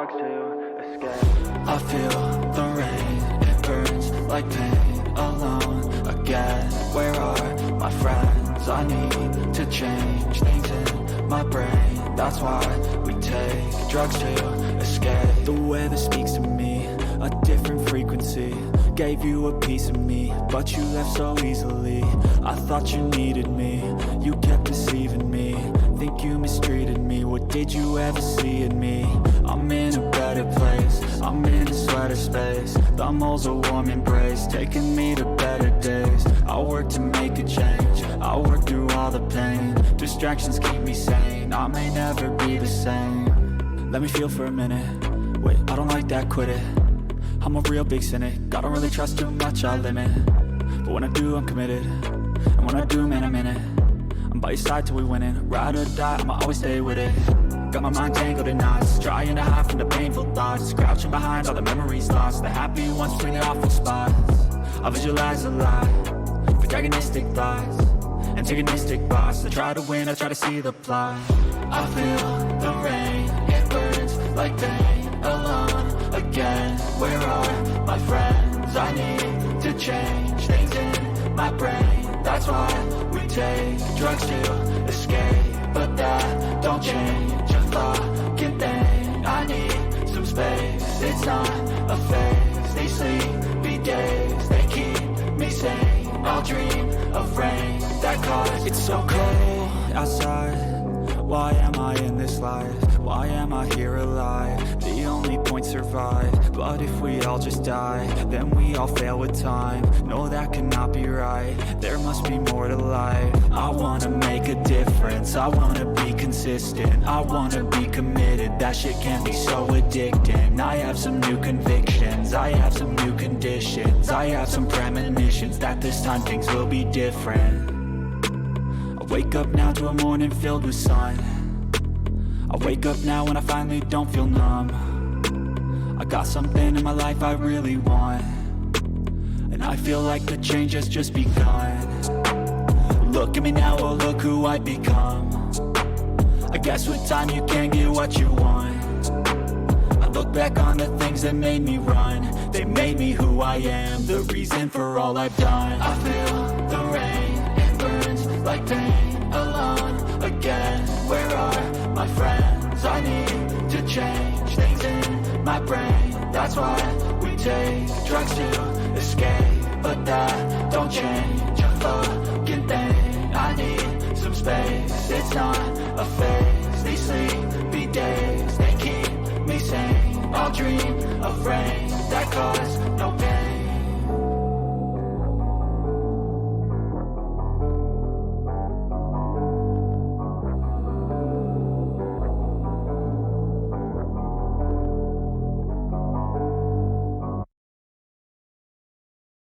drugs to escape. I feel the rain, it burns like pain alone again. Where are my friends? I need to change things in my brain. That's why we take drugs to escape. The weather speaks to me, a different frequency. Gave you a piece of me, but you left so easily. I thought you needed me, you kept deceiving me. Think you mistreated me, what did you ever see in me? I'm in a better place, I'm in a sweater space. The mole's a warm embrace, taking me to better days. I work to make a change, I work through all the pain. Distractions keep me sane, I may never be the same. Let me feel for a minute, wait, I don't like that, quit it. I'm a real big cynic, I don't really trust too much, I limit. But when I do, I'm committed, and when I do, man, I'm in it. I'm by your side till we winning, ride or die, I'ma always stay with it. Got my mind tangled in knots, trying to hide from the painful thoughts. Crouching behind all the memories lost, the happy ones between the awful spots. I visualize a lot, protagonistic thoughts, antagonistic boss. I try to win, I try to see the plot. I feel the rain, it burns like pain alone again. Where are my friends? I need to change things in my brain. That's why we take drugs to escape, but that don't change a fucking thing. I need some space, it's not a phase. These sleepy days, they keep me sane. I'll dream of rain that cause. It's so cold outside, why am I in this life? Why am I here alive? The only point survive, but if we all just die, then we all fail with time. No, that cannot be right, there must be more to life. I wanna make a difference, I wanna be consistent, I wanna be committed, that shit can be so addicting. I have some new convictions, I have some new conditions, I have some premonitions that this time things will be different. I wake up now to a morning filled with sun. I wake up now and I finally don't feel numb. I got something in my life I really want, and I feel like the change has just begun. Look at me now, oh look who I've become. I guess with time you can get what you want. I look back on the things that made me run. They made me who I am, the reason for all I've done. I feel the rain, it burns like pain alone again. Where are my friends? I need to change things in my brain. That's why we take drugs to escape, but that don't change a fucking thing. I need some space, it's not a phase. These sleepy days, they keep me sane. I'll dream of rain that cause no pain.